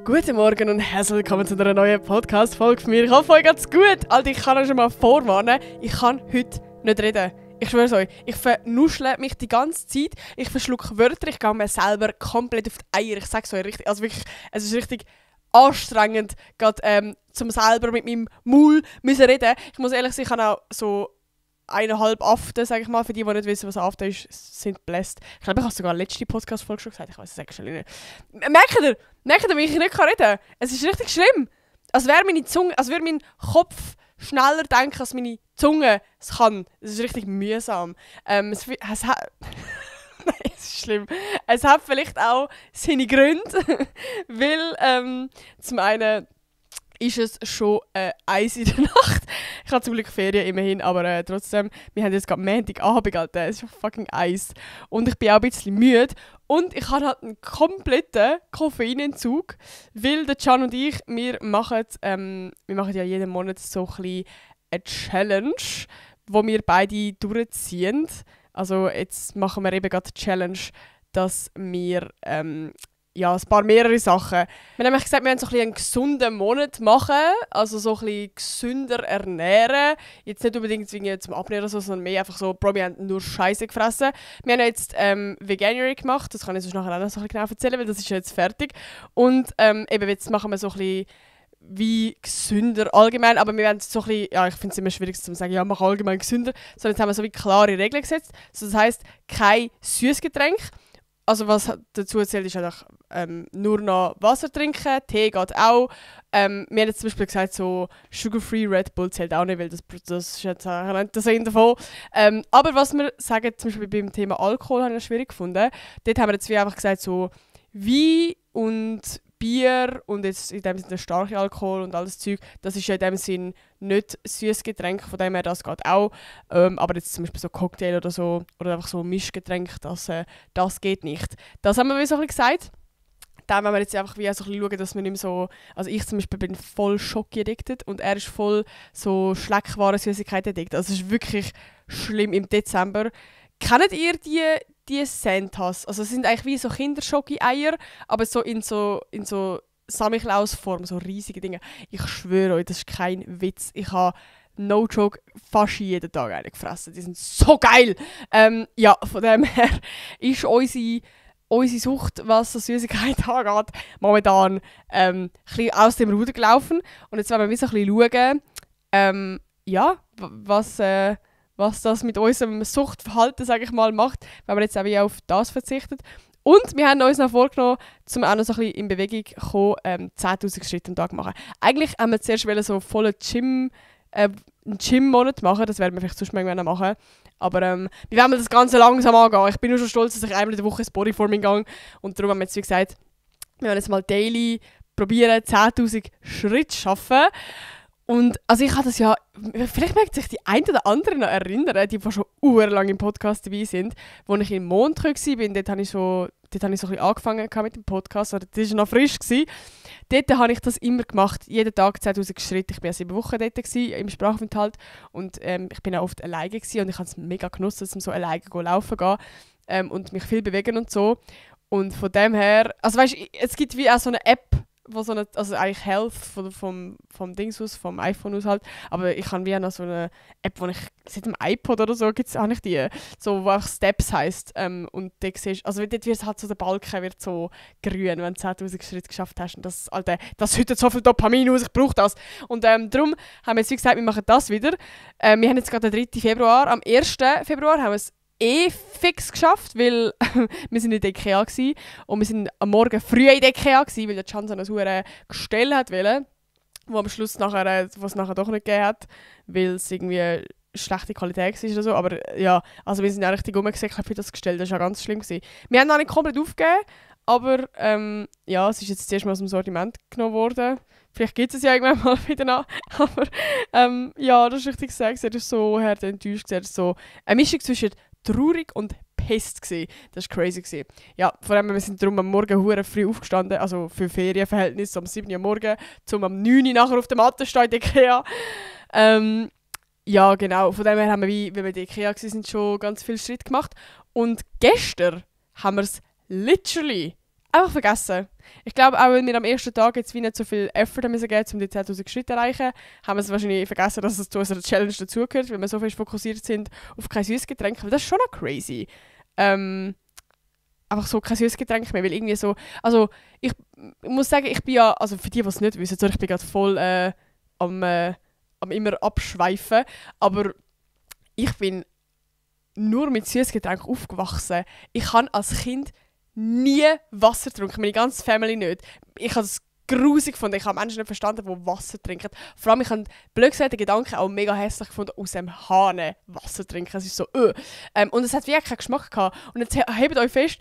Guten Morgen und herzlich willkommen zu einer neuen Podcast-Folge von mir. Ich hoffe, euch geht's gut. Alter, ich kann euch schon mal vorwarnen, ich kann heute nicht reden. Ich schwöre es euch, ich vernuschle mich die ganze Zeit, ich verschlucke Wörter, ich gehe mir selber komplett auf die Eier. Ich sag's euch richtig, also wirklich, es ist richtig anstrengend, gerade zum selber mit meinem Maul müssen reden. Ich muss ehrlich sagen, ich habe auch so 1,5 Aften, sage ich mal, für die nicht wissen, was ein Aften ist, sind bläst. Ich glaube, ich habe sogar letzte Podcast-Folge schon gesagt, ich weiß es actually nicht. Merkt ihr, wie ich nicht reden kann? Es ist richtig schlimm. Als wäre mein Kopf schneller denken, als meine Zunge es kann. Es ist richtig mühsam. Nein, es ist schlimm. Es hat vielleicht auch seine Gründe, weil zum einen ist es schon 1 in der Nacht. Ich habe zum Glück Ferien immerhin, aber trotzdem, wir haben jetzt gerade Montagabend, Alter. Es ist fucking 1. Und ich bin auch ein bisschen müde. Und ich habe halt einen kompletten Koffeinentzug, weil der Can und ich, wir machen ja jeden Monat so ein bisschen eine Challenge, wo wir beide durchziehen. Also jetzt machen wir eben gerade die Challenge, dass wir mehrere Sachen. Wir haben nämlich gesagt, wir wollen so ein bisschen einen gesunden Monat machen, also so ein bisschen gesünder ernähren. Jetzt nicht unbedingt zum Abnehmen oder so, sondern mehr einfach so, wir haben nur Scheiße gefressen. Wir haben jetzt Veganuary gemacht, das kann ich euch nachher auch noch so ein bisschen genau erzählen, weil das ist jetzt fertig. Und eben jetzt machen wir so ein bisschen wie gesünder allgemein, aber wir werden so ein bisschen, ja, ich finde es immer schwierig zu sagen, ja, mach allgemein gesünder, sondern jetzt haben wir so wie klare Regeln gesetzt. Also das heisst, kein Süßgetränk. Also was dazu zählt, ist einfach nur noch Wasser trinken, Tee geht auch. Wir haben jetzt zum Beispiel gesagt, so Sugar-Free Red Bull zählt auch nicht, weil das ist jetzt nicht der Sinn davon. Aber was wir sagen, zum Beispiel beim Thema Alkohol, habe ich schwierig gefunden. Dort haben wir jetzt wie einfach gesagt, so Wein und Bier und jetzt in dem Sinne starke Alkohol und alles Zeug, das ist ja in dem Sinn nicht süßes Getränk, von dem her, das geht auch. Aber jetzt zum Beispiel so Cocktail oder so, oder einfach so Mischgetränk, das geht nicht. Das haben wir wie so ein bisschen gesagt. Dann wollen wir jetzt einfach wie so ein bisschen schauen, dass wir nicht mehr so... Also ich zum Beispiel bin voll Schoki-addicted und er ist voll so Schleckwaren-Süßigkeiten-addicted. Also es ist wirklich schlimm im Dezember. Kennt ihr die Santas? Also es sind eigentlich wie so Kinderschoki-Eier, aber so in so Samichlaus-Form, so riesige Dinge. Ich schwöre euch, das ist kein Witz. Ich habe, no joke, fast jeden Tag eine gefressen. Die sind so geil! Ja, von dem her ist unsere Sucht, was so Süßigkeiten angeht, momentan ein bisschen aus dem Ruder gelaufen. Und jetzt wollen wir so ein bisschen schauen, was das mit unserem Suchtverhalten, sage ich mal, macht, wenn man jetzt auch wie auf das verzichtet. Und wir haben uns noch vorgenommen, um auch noch so ein bisschen in Bewegung zu kommen, 10'000 Schritte am Tag machen. Eigentlich haben wir zuerst so vollen einen Gym-Monat machen, das werden wir vielleicht sonst mal machen. Aber wir werden das Ganze langsam angehen. Ich bin nur schon stolz, dass ich einmal in der Woche ins Bodyforming gehe. Und darum haben wir jetzt wie gesagt, wir werden jetzt mal daily probieren, 10'000 Schritte zu schaffen. Und also ich habe das ja, vielleicht möchte sich die ein oder andere noch erinnern, die schon urlang im Podcast dabei sind, als ich in Montreux war, dort habe ich so ein bisschen angefangen mit dem Podcast, oder das war noch frisch. Dort habe ich das immer gemacht, jeden Tag 10'000 Schritte. Ich war ja 7 Wochen dort im Sprachaufenthalt und ich bin auch oft alleine und ich habe es mega genossen, dass ich so alleine laufen gehe und mich viel bewegen und so. Und von dem her, also weißt du, es gibt wie auch so eine App, wo so eine, also eigentlich Health vom Dings aus, vom iPhone aus halt, aber ich habe wie auch noch so eine App, wo ich, seit dem iPod oder so, habe ich die, so, wo auch Steps heisst, und da siehst, also dort wird halt so, der Balken wird so grün, wenn du 10'000 Schritte geschafft hast und das, Alter, das schüttet so viel Dopamin aus, ich brauche das. Und darum haben wir jetzt wie gesagt, wir machen das wieder. Wir haben jetzt gerade den 3. Februar, am 1. Februar haben wir es fix geschafft, weil wir sind in der IKEA gsi und wir sind am Morgen früh in der IKEA gsi, weil der Can so ein Gestell hat wollen, wo am Schluss nachher doch nicht gegeben hat, weil es irgendwie schlechte Qualität war oder so. Aber ja, also wir sind ja richtig rumgesäckelt für das Gestell, das war ja ganz schlimm gewesen. Wir haben noch nicht komplett aufgegeben, aber ja, es ist jetzt zuerst mal aus dem Sortiment genommen worden. Vielleicht gibt es ja irgendwann mal wieder noch. Aber ja, das ist richtig gesagt. Er ist so hart enttäuscht. Er ist so eine Mischung zwischen traurig und pisst gsi. Das war crazy gsi. Ja, vor allem, wir sind darum am Morgen hure früh aufgestanden, also für Ferienverhältnisse um 7 Uhr am Morgen, um 9 Uhr nachher auf der Matte stehen in der IKEA. Ja, genau. Von dem her haben wir, wie wir in der IKEA waren, schon ganz viele Schritte gemacht. Und gestern haben wir es literally einfach vergessen. Ich glaube, auch wenn wir am ersten Tag jetzt wie nicht so viel Effort haben müssen geben, um die 10'000 Schritte zu erreichen, haben wir es wahrscheinlich vergessen, dass es zu unserer Challenge dazugehört, weil wir so viel fokussiert sind auf kein Süßgetränk. Aber das ist schon noch crazy. Einfach so kein Süßgetränk mehr, weil irgendwie so... Also, ich muss sagen, ich bin ja... Also für die, die es nicht wissen, so, ich bin gerade voll am immer abschweifen, aber ich bin nur mit Süßgetränk aufgewachsen. Ich habe als Kind nie Wasser getrunken, meine ganze Family nicht. Ich habe es grusig gefunden. Ich habe Menschen nicht verstanden, die Wasser trinken. Vor allem, ich habe blöd gesagt, den Gedanken auch mega hässlich gefunden, aus dem Hahn Wasser trinken. Es ist so, und es hat wirklich keinen Geschmack gehabt. Und jetzt hebt euch fest,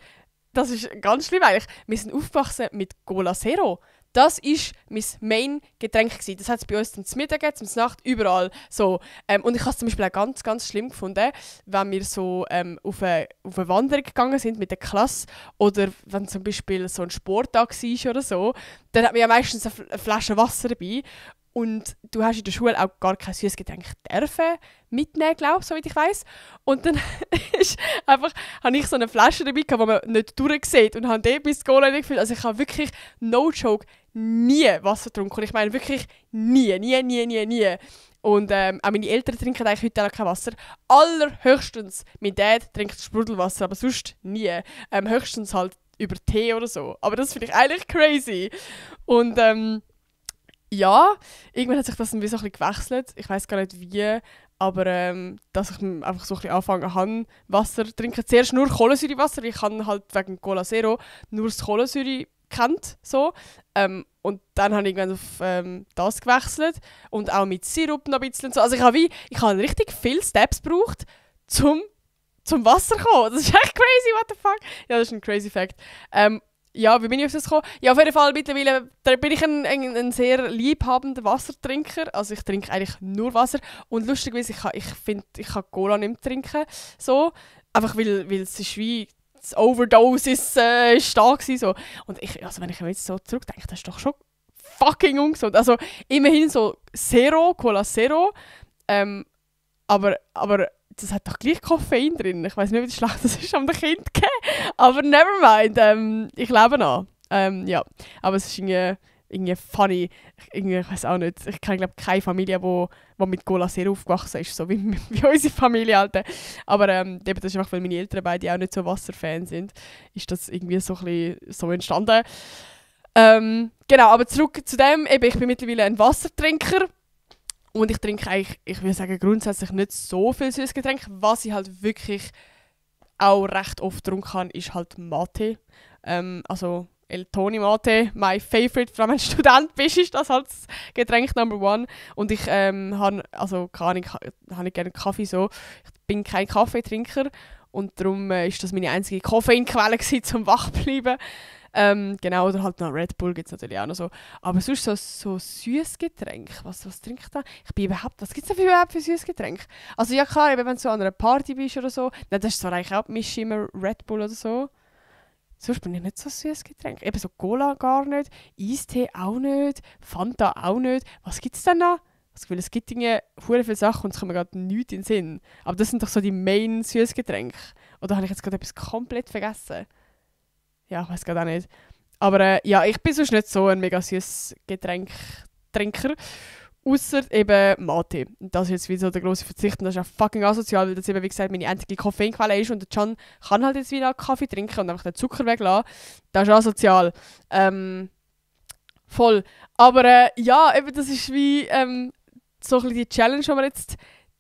das ist ganz schlimm eigentlich. Wir sind aufgewachsen mit Cola Zero. Das war mein Main-Getränk. Das hat es bei uns zum Mittag, zum Nacht, überall. So. Und ich habe es zum Beispiel auch ganz, ganz schlimm gefunden, wenn wir so auf eine Wanderung gegangen sind mit der Klasse oder wenn zum Beispiel so ein Sporttag war oder so, dann hat man ja meistens eine Flasche Wasser dabei. Und du hast in der Schule auch gar kein Süßgetränk dürfen mitnehmen, glaube ich, soweit ich weiss. Und dann habe ich so eine Flasche dabei gehabt, die man nicht durchsieht und habe dort bis Cola nicht gefüllt. Also ich habe wirklich, no joke, nie Wasser getrunken. Und ich meine wirklich nie. Und auch meine Eltern trinken eigentlich heute auch kein Wasser. Allerhöchstens, mein Dad trinkt Sprudelwasser, aber sonst nie. Höchstens halt über Tee oder so. Aber das finde ich eigentlich crazy. Und ja, irgendwann hat sich das ein bisschen gewechselt. Ich weiß gar nicht wie, aber dass ich einfach so ein bisschen angefangen habe, Wasser zu trinken. Zuerst nur Kohlensäurewasser, weil ich habe halt wegen Cola Zero nur das Kohlensäure kennt. So. Und dann habe ich irgendwann auf das gewechselt und auch mit Sirup noch ein bisschen. So. Also ich habe richtig viele Steps gebraucht, zum Wasser zu kommen. Das ist echt crazy, what the fuck? Ja, das ist ein crazy Fact. Ja, wie bin ich auf das gekommen? Ja, auf jeden Fall mittlerweile bin ich ein sehr liebhabender Wassertrinker. Also ich trinke eigentlich nur Wasser. Und lustigerweise, ich finde, ich kann Cola nicht mehr trinken. So. Einfach weil es ist wie... Das Overdose ist stark gewesen, so. Und wenn ich jetzt so zurückdenke, das ist doch schon fucking ungesund. Also immerhin so Zero, Cola Zero. Aber das hat doch gleich Koffein drin. Ich weiß nicht, wie schlecht das ist, am Kind geben. Aber nevermind, ich lebe noch. Ja, aber es ist irgendwie funny. Ich weiß auch nicht. Ich kenne, glaube keine Familie, die mit Cola Zero aufgewachsen ist, so wie unsere Familie. Alter. Aber eben, das ist einfach, weil meine Eltern beide auch nicht so Wasserfans sind, ist das irgendwie so ein bisschen so entstanden. Genau, aber zurück zu dem. Eben, ich bin mittlerweile ein Wassertrinker. Und ich trinke eigentlich, ich würde sagen, grundsätzlich nicht so viel Süßgetränk. Was ich halt wirklich auch recht oft trinken kann, ist halt Mate. Also El Toni Mate, my favorite. Vor allem, wenn du Student bist, ist das halt das Getränk Number One. Und ich habe, also keine Ahnung, habe ich gerne Kaffee so. Ich bin kein Kaffeetrinker und darum ist das meine einzige Koffeinquelle gewesen, zum wach bleiben. Genau, oder halt noch Red Bull gibt es natürlich auch noch so. Aber sonst so Süßgetränk, was trinke ich da? Was gibt es da überhaupt für Süßgetränk? Also ja klar, wenn du so an einer Party bist oder so, dann das ist zwar eigentlich auch Mische immer Red Bull oder so. Sonst bin ich nicht so Süßgetränk. Eben so Cola gar nicht, Eistee auch nicht, Fanta auch nicht. Was gibt es denn noch? Es gibt irgendwie viele Sachen und es kommt mir gerade nichts in den Sinn. Aber das sind doch so die Main Süßgetränke. Oder habe ich jetzt gerade etwas komplett vergessen? Ja, ich weiß gerade auch nicht. Aber ja, ich bin sonst nicht so ein mega süßes Getränktrinker. Ausser eben Mate. Und das ist jetzt wieder so der grosse Verzicht. Und das ist auch fucking asozial, weil das eben, wie gesagt, meine einzige Koffeinquelle ist. Und der Can kann halt jetzt wieder Kaffee trinken und einfach den Zucker weglassen. Das ist asozial. Voll. Aber ja, eben, das ist wie so ein bisschen die Challenge, die wir jetzt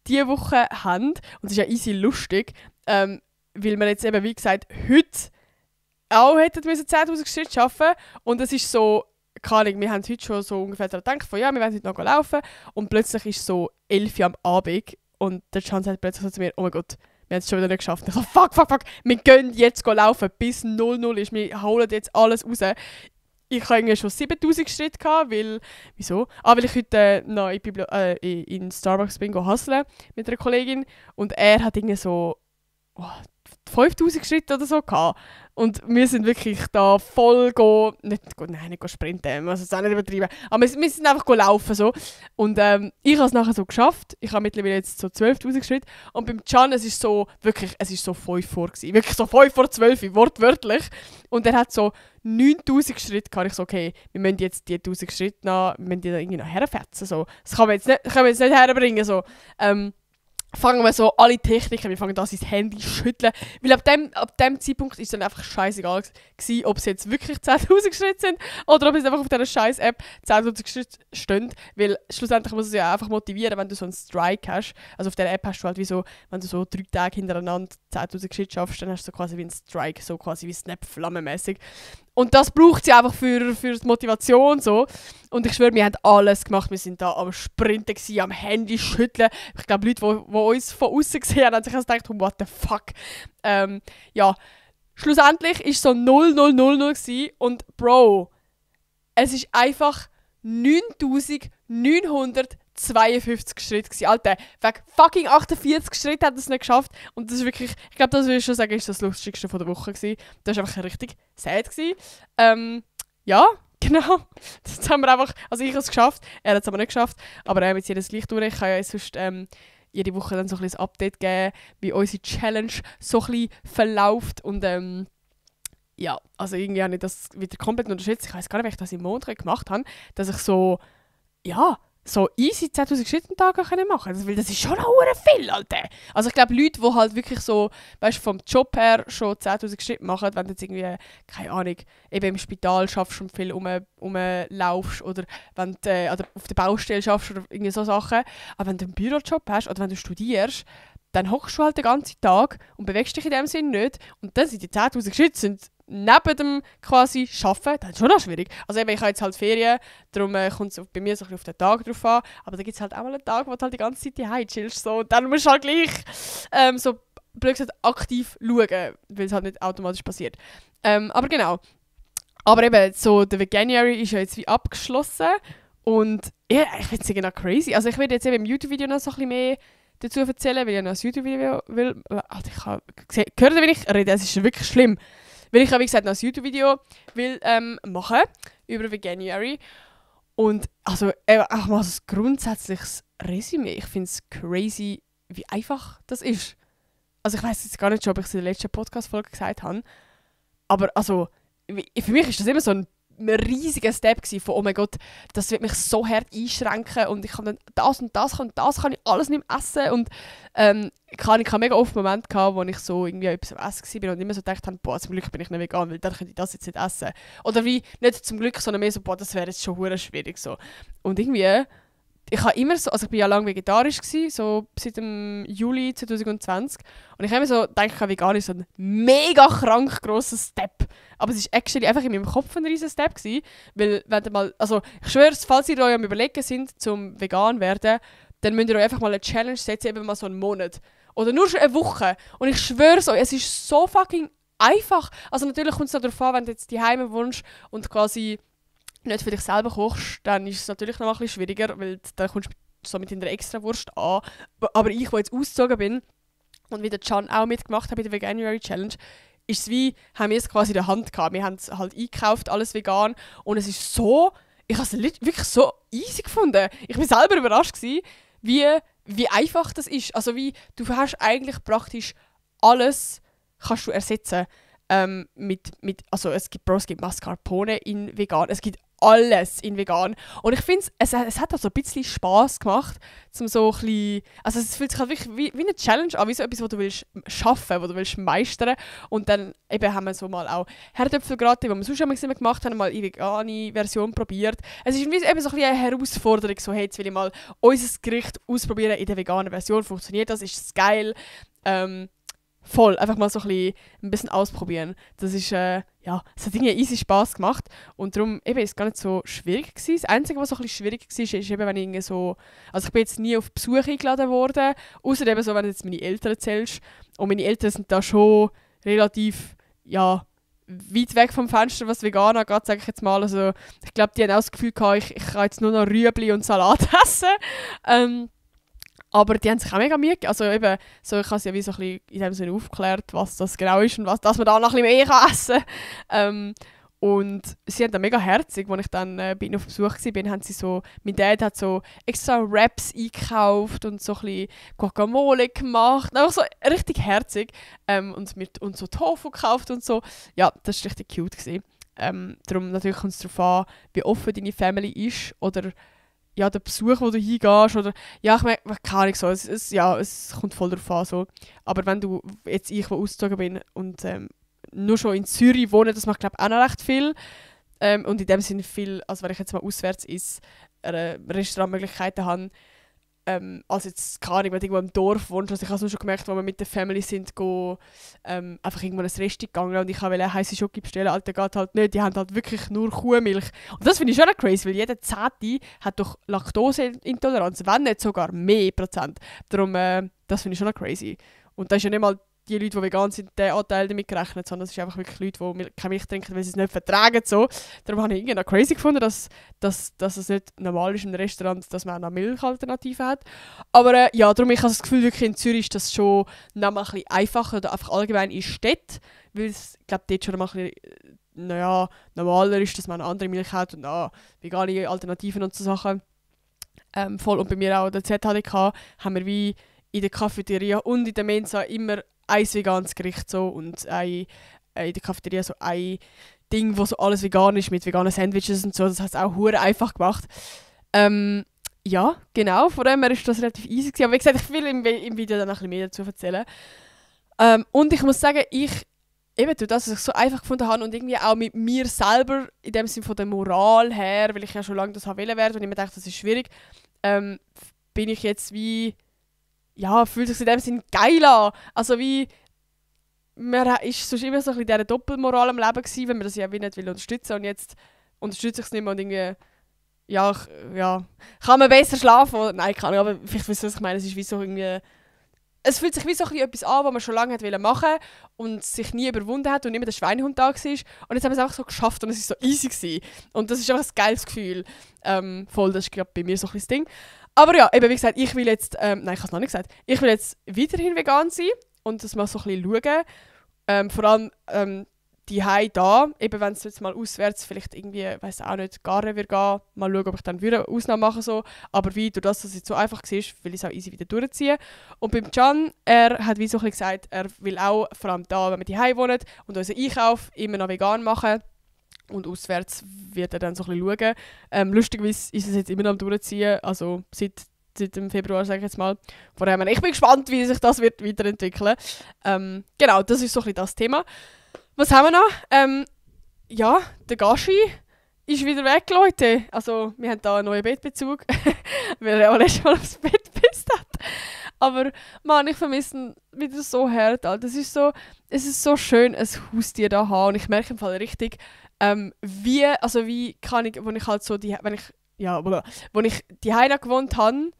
diese Woche haben. Und es ist ja easy lustig, weil wir jetzt eben, wie gesagt, heute auch hätten wir 10'000 Schritte schaffen. Und es ist so, keine Ahnung, wir haben heute schon so ungefähr daran gedacht, ja, wir werden heute noch laufen. Und plötzlich ist es so 11 Uhr am Abend und der Can sagt plötzlich so zu mir, oh mein Gott, wir haben es schon wieder nicht geschafft. Ich so, fuck, wir gehen jetzt laufen, bis 00 ist, wir holen jetzt alles raus. Ich hatte irgendwie schon 7'000 Schritte, weil, wieso? Weil ich heute noch in Starbucks bin hustlen mit einer Kollegin und er hat irgendwie so 5000 Schritte oder so gehabt. Und wir sind wirklich da voll nicht sprinten, also es auch nicht übertrieben, aber wir sind einfach laufen so. Und ich habe es nachher so geschafft. Ich habe mittlerweile jetzt so 12'000 Schritte. Und beim Can, es ist so 5 vor gewesen. Wirklich so 5 vor 12, wortwörtlich. Und er hat so 9000 Schritte gehabt. Ich so, okay, wir müssen jetzt die 1000 Schritte noch, wir müssen die da irgendwie noch herfetzen. So. Das können wir jetzt nicht herbringen. So. Fangen wir so alle Techniken, wir fangen da sein Handy schütteln. Weil ab dem Zeitpunkt ist es dann einfach scheißegal gewesen, ob es jetzt wirklich 10'000 Schritte sind oder ob es einfach auf dieser scheiß App 10'000 Schritte stehen. Weil schlussendlich muss es ja einfach motivieren, wenn du so einen Strike hast. Also auf dieser App hast du halt wie so, wenn du so 3 Tage hintereinander 10'000 Schritte schaffst, dann hast du so quasi wie einen Strike, so quasi wie Snap flammenmäßig. Und das braucht sie einfach für die Motivation so. Und ich schwöre, wir haben alles gemacht. Wir sind da am Sprinten gewesen, am Handy schütteln. Ich glaube, Leute, die uns von außen gesehen haben, haben sich also gedacht, what the fuck. Ja, schlussendlich war es so 0,000 gewesen. Und Bro, es ist einfach 9952 Schritte gewesen. Alter, wegen fucking 48 Schritte hat er es nicht geschafft. Und das ist wirklich, ich glaube, das würde ich schon sagen, ist das Lustigste von der Woche gewesen. Das war einfach richtig sad gewesen. Ja, genau. Das haben wir einfach, also ich habe es geschafft, er hat es aber nicht geschafft. Aber wir ziehen das gleich durch. Ich kann ja sonst jede Woche dann so ein bisschen ein Update geben, wie unsere Challenge so ein bisschen verläuft. Und ja, also irgendwie habe ich das wieder komplett unterschätzt. Ich weiß gar nicht, wie ich das im Monat gemacht habe, dass ich so easy 10'000 Schritte am Tag machen kann. Weil das ist schon auch viel, Alter. Also ich glaube, Leute, die halt wirklich so, weißt, vom Job her schon 10'000 Schritte machen, wenn du jetzt irgendwie, keine Ahnung, eben im Spital schaffst und viel rumlaufst oder wenn du oder auf der Baustelle schaffst oder irgendwie so Sachen. Aber wenn du einen Bürojob hast oder wenn du studierst, dann hockst du halt den ganzen Tag und bewegst dich in dem Sinne nicht. Und dann sind die 10'000 Schritte neben dem quasi Arbeiten, das ist schon noch schwierig. Also eben, ich habe jetzt halt Ferien, darum kommt es bei mir so ein bisschen auf den Tag drauf an. Aber da gibt es halt auch mal einen Tag, wo du halt die ganze Zeit daheim chillst. So. Und dann musst du halt gleich so blöd gesagt aktiv schauen, weil es halt nicht automatisch passiert. Aber genau. Aber eben, so der Veganuary ist ja jetzt wie abgeschlossen. Und ja, ich finde es genau crazy. Also ich werde jetzt eben im YouTube-Video noch so ein bisschen mehr dazu erzählen, weil ich noch ein YouTube-Video will. Alter, ich habe gehört, wie ich rede, es ist wirklich schlimm. Weil ich, wie gesagt, noch ein YouTube-Video will machen über Veganuary. Und also auch mal so ein grundsätzliches Resümee. Ich finde es crazy, wie einfach das ist. Also ich weiß jetzt gar nicht schon, ob ich es in der letzten Podcast-Folge gesagt habe. Aber also, für mich ist das immer so ein riesiger Step gewesen von, oh mein Gott, das wird mich so hart einschränken und ich kann dann das und das kann ich alles nicht mehr essen. Und ich habe mega oft Momente gehabt, wo ich so irgendwie etwas am Essen war und immer so gedacht habe, boah, zum Glück bin ich nicht vegan, weil dann könnte ich das jetzt nicht essen. Oder wie, nicht zum Glück, sondern mehr so, boah, das wäre jetzt schon verdammt schwierig. So. Und irgendwie, ich habe immer so, also ich war ja lange vegetarisch gewesen, so seit dem Juli 2020. Und ich habe immer so gedacht, vegan ist so ein mega krank grosser Step. Aber es war actually einfach in meinem Kopf ein riesen Step gewesen, weil wenn ihr mal, also ich schwöre, falls ihr euch am Überlegen sind, zum vegan werden, dann müsst ihr euch einfach mal eine Challenge setzen, eben mal so einen Monat. Oder nur schon eine Woche. Und ich schwöre es euch, es ist so fucking einfach. Also natürlich kommt es darauf an, wenn du jetzt daheim wohnst und quasi nicht für dich selber kochst, dann ist es natürlich noch ein bisschen schwieriger, weil dann kommst du so mit einer Extrawurst an. Aber ich, der jetzt ausgezogen bin und wie der Can auch mitgemacht hat bei der Veganuary Challenge, ist es wie, haben wir es quasi in der Hand gehabt. Wir haben es halt eingekauft, alles vegan. Und es ist so, ich habe es wirklich so easy gefunden. Ich war selber überrascht gewesen, wie einfach das ist. Also wie, du hast eigentlich praktisch alles kannst du ersetzen. Also es gibt Mascarpone in vegan, es gibt alles in vegan. Und ich finde, es hat auch so ein bisschen Spass gemacht, zum so ein bisschen, also es fühlt sich halt wirklich wie eine Challenge an, wie so etwas, was du willst schaffen, was du willst meistern. Und dann eben haben wir so mal auch Herdöpfelgratin, die wir sonst immer gemacht haben, mal in vegane Version probiert. Es ist eben so ein bisschen eine Herausforderung, so hey, jetzt will ich mal unser Gericht ausprobieren in der veganen Version. Funktioniert das? Ist es geil? Voll, einfach mal so ein bisschen ausprobieren. Das ist, es hat irgendwie easy Spass gemacht und darum eben ist es gar nicht so schwierig gewesen. Das Einzige, was so ein bisschen schwierig war, ist eben, wenn ich irgendwie so, also ich bin jetzt nie auf Besuch eingeladen worden, außer eben so, wenn du jetzt meine Eltern erzählst. Und meine Eltern sind da schon relativ, weit weg vom Fenster, was vegan angeht, sage ich jetzt mal. Also ich glaube, die haben auch das Gefühl gehabt, ich kann jetzt nur noch Rüebli und Salat essen. Aber die haben sich auch mega Mühe gegeben. Also eben, so, ich habe sie ja wie so ein bisschen in dem Sinne aufgeklärt, was das genau ist und dass man da noch ein bisschen mehr essen kann. Und sie haben dann mega herzig, als ich dann bin auf Besuch war, haben sie so, mein Dad hat so extra Wraps eingekauft und so ein bisschen Guacamole gemacht. Einfach so richtig herzig. Und so Tofu gekauft und so. Ja, das war richtig cute gewesen. Darum natürlich kommt es darauf an, wie offen deine Family ist oder ja, der Besuch, wo du hingehst. Oder, ja, ich meine, keine Ahnung, so, es kommt voll darauf an. So. Aber wenn du, jetzt ich, der ausgezogen bin und nur schon in Zürich wohne, das macht glaube ich auch noch recht viel. Und in dem Sinne viel, also wenn ich jetzt mal auswärts Restaurantmöglichkeiten habe, als jetzt, keine Ahnung, wenn du irgendwo im Dorf wohnst. Also ich habe es schon gemerkt, als wir mit der Family sind, einfach irgendwo in ein Restaurant gegangen und ich wollte heiße Schoki bestellen. Alter, geht halt nicht. Die haben halt wirklich nur Kuhmilch. Und das finde ich schon crazy, weil jeder Zehnte hat doch Laktoseintoleranz, wenn nicht sogar mehr Prozent. Darum, das finde ich schon crazy. Und das ist ja nicht mal die Leute, die vegan sind, den Anteil damit gerechnet, sondern es sind einfach wirklich Leute, die keine Milch trinken, weil sie es nicht vertragen. So. Darum habe ich irgendwie noch crazy gefunden, dass es nicht normal ist im Restaurant, dass man auch noch Milchalternativen hat. Aber ja, darum ich habe das Gefühl, wirklich in Zürich ist das schon noch mal ein bisschen einfacher oder einfach allgemein in Städten, weil es, glaube dort schon noch ein bisschen normaler ist, dass man eine andere Milch hat und vegane Alternativen und so Sachen. Voll. Und bei mir auch der ZHDK haben wir wie in der Cafeteria und in der Mensa immer ein veganes Gericht so und in der Cafeteria so ein Ding, wo so alles vegan ist, mit veganen Sandwiches und so. Das hat es auch hure einfach gemacht. Ja, genau, von dem her war das relativ easy gewesen. Aber wie gesagt, ich will im Video dann noch ein bisschen mehr dazu erzählen. Und ich muss sagen, eben durch das, dass ich es so einfach gefunden habe und irgendwie auch mit mir selber, in dem Sinne von der Moral her, weil ich ja schon lange das wollen werden und ich mir dachte, das ist schwierig, bin ich jetzt wie... Ja, fühlt sich in dem Sinne geil an. Also wie, man ist sonst immer so ein bisschen dieser Doppelmoral am Leben gewesen, wenn man das ja wie nicht will unterstützen und jetzt unterstütze ich es nicht mehr und irgendwie, kann man besser schlafen? Oder? Nein, kann ich, aber vielleicht wisst ihr, was ich meine, es ist wie so irgendwie, es fühlt sich wie so ein bisschen etwas an, was man schon lange wollte machen und sich nie überwunden hat und immer der Schweinehund da war und jetzt haben wir es einfach so geschafft und es ist so easy gewesen. Und das ist einfach ein geiles Gefühl. Voll, das ist glaube bei mir so ein bisschen das Ding. Aber ja, eben wie gesagt, ich will jetzt, nein, ich habe es noch nicht gesagt, ich will jetzt weiterhin vegan sein und das mal so ein bisschen schauen. Vor allem die Hause da, eben wenn es jetzt mal auswärts vielleicht irgendwie, weiß auch nicht, gar nicht wird gehen, mal schauen, ob ich dann wieder eine Ausnahme machen so. Aber wie, durch das, dass es jetzt so einfach war, will ich es auch easy wieder durchziehen. Und beim Can, er hat wie so ein bisschen gesagt, er will auch, vor allem da, wenn wir die Hause wohnen und unseren Einkauf immer noch vegan machen. Und auswärts wird er dann so ein bisschen schauen. Lustigerweise ist es jetzt immer noch am Durchziehen, also seit dem Februar, sage ich jetzt mal. Von daher, ich bin gespannt, wie sich das wird weiterentwickeln. Genau, das ist so ein bisschen das Thema. Was haben wir noch? Ja, der Gashi ist wieder weg, Leute. Also, wir haben da einen neuen Bettbezug, weil er auch letztes Mal aufs Bett gepisst hat. Aber, Mann, ich vermisse ihn wieder so hart. Es ist so schön, ein Haustier da haben. Und ich merke im Fall richtig, wie kann ich, wenn ich halt so wo ich die Heina gewohnt habe,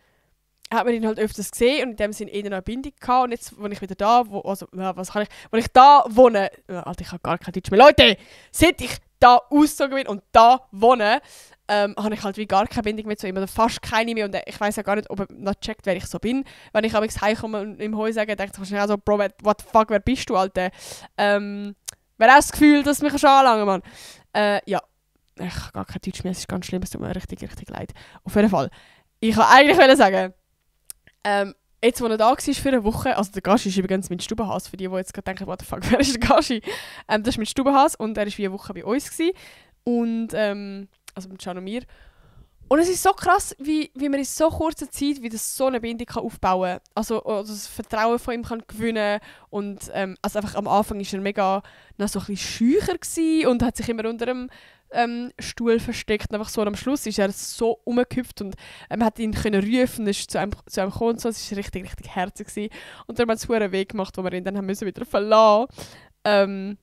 hat man ihn halt öfters gesehen und in dem Sinne eher noch eine Bindung gehabt. Und jetzt, wenn ich wieder da, wenn ich da wohne, Alter, ich habe gar kein Deutsch mehr. Leute, seit ich da ausgezogen bin und da wohne, habe ich halt wie gar keine Bindung mehr zu ihm oder fast keine mehr. Und ich weiß ja gar nicht, ob er noch checkt, wer ich so bin. Wenn ich abends heimkomme und im Heu sage, denke ich wahrscheinlich auch so, Bro, what the fuck, wer bist du, Alter? Wer hat das Gefühl, dass mich anlangen, Mann? Ja, ich habe gar kein Deutsch mehr, es ist ganz schlimm, es tut mir richtig, richtig leid. Auf jeden Fall, ich wollte eigentlich sagen, jetzt, als er da war für eine Woche, also der Gashi ist übrigens mein Stubenhas, für die jetzt gerade denken, what the fuck, wer ist der Gashi? Das ist mein Stubenhas und er war wie eine Woche bei uns gewesen. Und, also mit Can und mir. Und es ist so krass, wie man in so kurzer Zeit wieder so eine Bindung kann aufbauen kann. Also das Vertrauen von ihm kann gewinnen und also einfach am Anfang war er mega noch so ein bisschen schücher gewesen und hat sich immer unter dem Stuhl versteckt. Und einfach so und am Schluss ist er so umgehüpft und hat ihn können rufen, ist zu einem gekommen und so. Es war richtig, richtig herzig gewesen. Und dann haben wir einen verdammt Weg gemacht, wo wir ihn dann haben müssen wieder verlassen.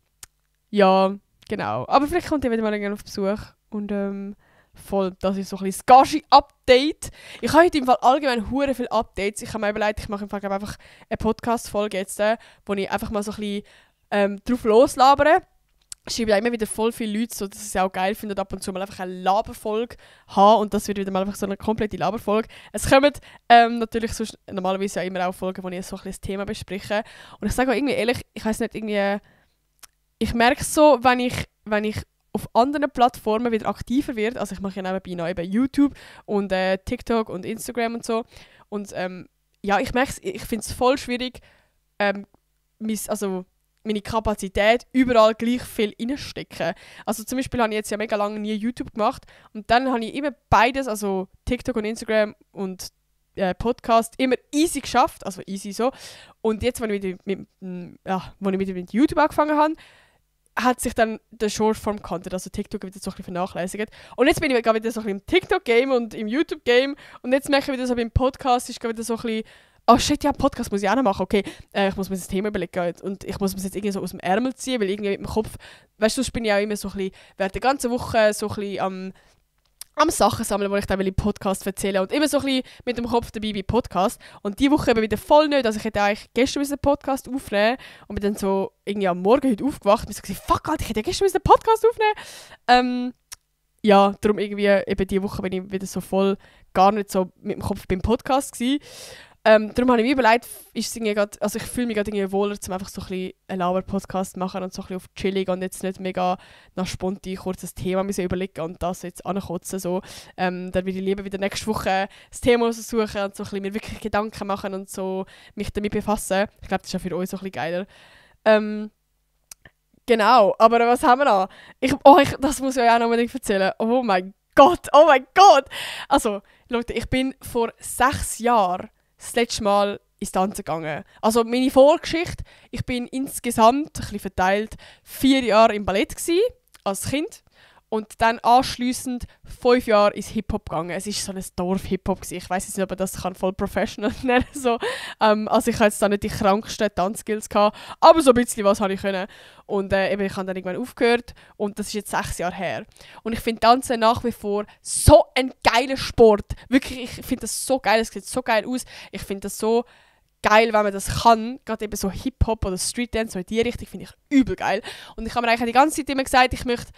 Ja, genau. Aber vielleicht kommt er wieder mal auf Besuch und voll, das ist so ein bisschen das Gashi-Update. Ich habe heute im Fall allgemein hure viele Updates. Ich habe mir überlegt, ich mache im Fall einfach eine Podcast-Folge jetzt, wo ich einfach mal so ein bisschen drauf loslabere. schreiben auch immer wieder voll viele Leute, so, dass sie es auch geil finden, ab und zu mal einfach eine Laberfolge haben und das wird wieder mal einfach so eine komplette Laberfolge. Es kommen natürlich sonst normalerweise ja immer auch Folgen, wo ich so ein bisschen das Thema bespreche und ich sage auch irgendwie ehrlich, ich weiß nicht, irgendwie, ich merke so, wenn ich auf anderen Plattformen wieder aktiver werde, also ich mache ja nebenbei noch eben YouTube und TikTok und Instagram und so und ja, ich merke es, ich finde es voll schwierig, meine Kapazität überall gleich viel reinstecken. Also zum Beispiel habe ich jetzt ja mega lange nie YouTube gemacht und dann habe ich immer beides, also TikTok und Instagram und Podcast, immer easy geschafft, also easy so. Und jetzt, als ich wieder mit YouTube angefangen habe, hat sich dann der Shortform-Content, also TikTok, wieder so ein bisschen vernachlässigt. Und jetzt bin ich gerade wieder so ein bisschen im TikTok-Game und im YouTube-Game und jetzt merke ich wieder so beim Podcast, ist gerade wieder so ein bisschen oh shit, ja, Podcast muss ich auch noch machen. Okay, ich muss mir das Thema überlegen und ich muss mir das jetzt irgendwie so aus dem Ärmel ziehen, weil irgendwie mit dem Kopf, weißt du, sonst bin ich auch immer so ein bisschen während der ganzen Woche so ein bisschen am Sachen sammeln, die ich dann im Podcast erzähle und immer so ein bisschen mit dem Kopf dabei bei Podcast. Und diese Woche eben wieder voll nicht. Also ich hätte eigentlich gestern einen Podcast aufnehmen und bin dann so irgendwie am Morgen heute aufgewacht und so gesagt, fuck, Alter, ich hätte ja gestern einen Podcast aufnehmen. Ja, darum irgendwie eben diese Woche bin ich wieder so voll gar nicht so mit dem Kopf beim Podcast gewesen. Darum habe ich mir überlegt, ist es grad, also ich fühle mich gerade irgendwie wohler, um einfach so ein bisschen einen Lauer-Podcast zu machen und so ein bisschen auf chillig und jetzt nicht mega nach spontan kurz das Thema überlegen und das jetzt ankotzen. So. Dann würde ich lieber wieder nächste Woche das Thema suchen und so ein bisschen mir wirklich Gedanken machen und so mich damit befassen. Ich glaube, das ist ja für euch so ein bisschen geiler. Genau, aber was haben wir noch? Das muss ich euch auch noch unbedingt erzählen. Oh mein Gott! Also, Leute, ich bin vor 6 Jahren das letzte Mal ins Tanzen gegangen. Also meine Vorgeschichte, ich bin insgesamt, ein bisschen verteilt, 4 Jahre im Ballett gewesen, als Kind. Und dann anschliessend 5 Jahre ins Hip-Hop gegangen. Es war so ein Dorf-Hip-Hop gewesen. Ich weiss jetzt nicht, ob man das voll professional nennen kann. So. Also ich hatte jetzt da nicht die kranksten Tanzskills gehabt, aber so ein bisschen was habe ich können. Und eben, ich habe dann irgendwann aufgehört und das ist jetzt 6 Jahre her. Und ich finde Tanzen nach wie vor so ein geiler Sport. Wirklich, ich finde das so geil, es sieht so geil aus. Ich finde das so geil, wenn man das kann. Gerade eben so Hip-Hop oder Street-Dance, so in die Richtung, finde ich übel geil. Und ich habe mir eigentlich die ganze Zeit immer gesagt, ich möchte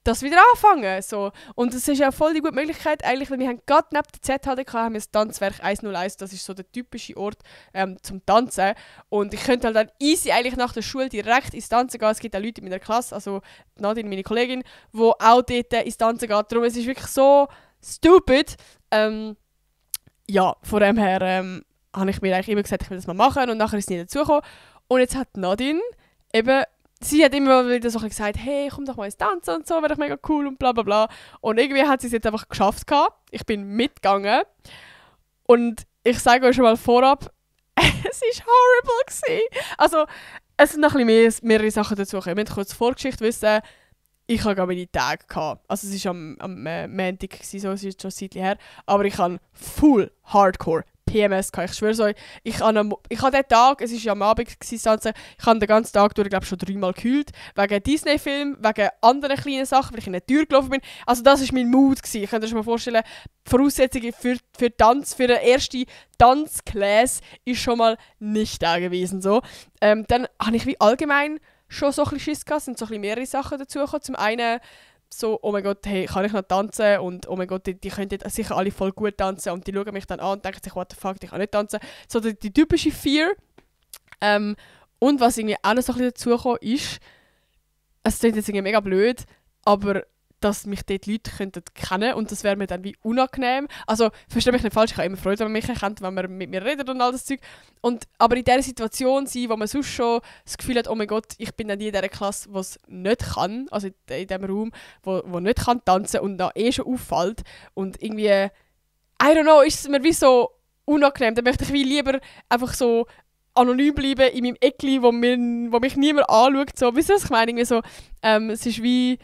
das wieder anfangen. So. Und es ist ja voll die gute Möglichkeit, eigentlich, weil wir haben gerade neben der ZHDK haben wir das Tanzwerk 101, das ist so der typische Ort zum Tanzen. Und ich könnte halt dann easy eigentlich nach der Schule direkt ins Tanzen gehen. Es gibt auch Leute in meiner Klasse, also Nadine, meine Kollegin, die auch dort ins Tanzen geht. Darum es ist wirklich so stupid. Ja, von dem her habe ich mir eigentlich immer gesagt, ich will das mal machen und nachher ist es nie dazugekommen. Und jetzt hat Nadine eben, sie hat immer wieder so gesagt, hey, komm doch mal ins Tanzen und so, wäre doch mega cool und bla bla bla. Und irgendwie hat sie es jetzt einfach geschafft gehabt. Ich bin mitgegangen und ich sage euch schon mal vorab, es war horrible gewesen. Also, es sind noch ein bisschen mehrere Sachen dazu gekommen. Wir müssen kurz Vorgeschichte wissen. Ich hatte meine Tage gehabt. Also es war am Montag, so, es ist schon ein Zeitchen her. Aber ich hatte full Hardcore PMS gehabt. Ich schwöre euch, ich habe diesen Tag, es war ja am Abend, ich habe den ganzen Tag durch, glaube schon 3-mal gekühlt. Wegen Disney-Filmen, wegen anderen kleinen Sachen, weil ich in der Tür gelaufen bin. Also das war mein Mood gewesen. Ich kann euch mal vorstellen, die Voraussetzungen für Tanz, für eine erste Tanzklasse ist schon mal nicht da gewesen. So. Dann habe ich wie allgemein schon so ein bisschen Schiss gehabt, es sind so ein bisschen mehrere Sachen dazugekommen. Zum einen so, oh mein Gott, hey, kann ich noch tanzen? Und oh mein Gott, die können sicher alle voll gut tanzen. Und die schauen mich dann an und denken sich, what the fuck, ich kann nicht tanzen. So die typische Fear. Und was irgendwie auch noch so ein bisschen dazugekommen ist, es klingt jetzt irgendwie mega blöd, aber dass mich dort Leute kennen könnten und das wäre mir dann wie unangenehm. Also, verstehe mich nicht falsch, ich habe immer Freude, wenn man mich kennt, wenn man mit mir redet und all das Zeug. Aber in dieser Situation sein, wo man sonst schon das Gefühl hat, oh mein Gott, ich bin dann die in dieser Klasse, die es nicht kann, also in diesem Raum, wo nicht kann tanzen und dann schon auffällt und irgendwie, I don't know, ist es mir wie so unangenehm. Dann möchte ich wie lieber einfach so anonym bleiben in meinem Eckli, wo mich niemand anschaut. So. Wisst ihr, was ich meine? Irgendwie so, es ist wie,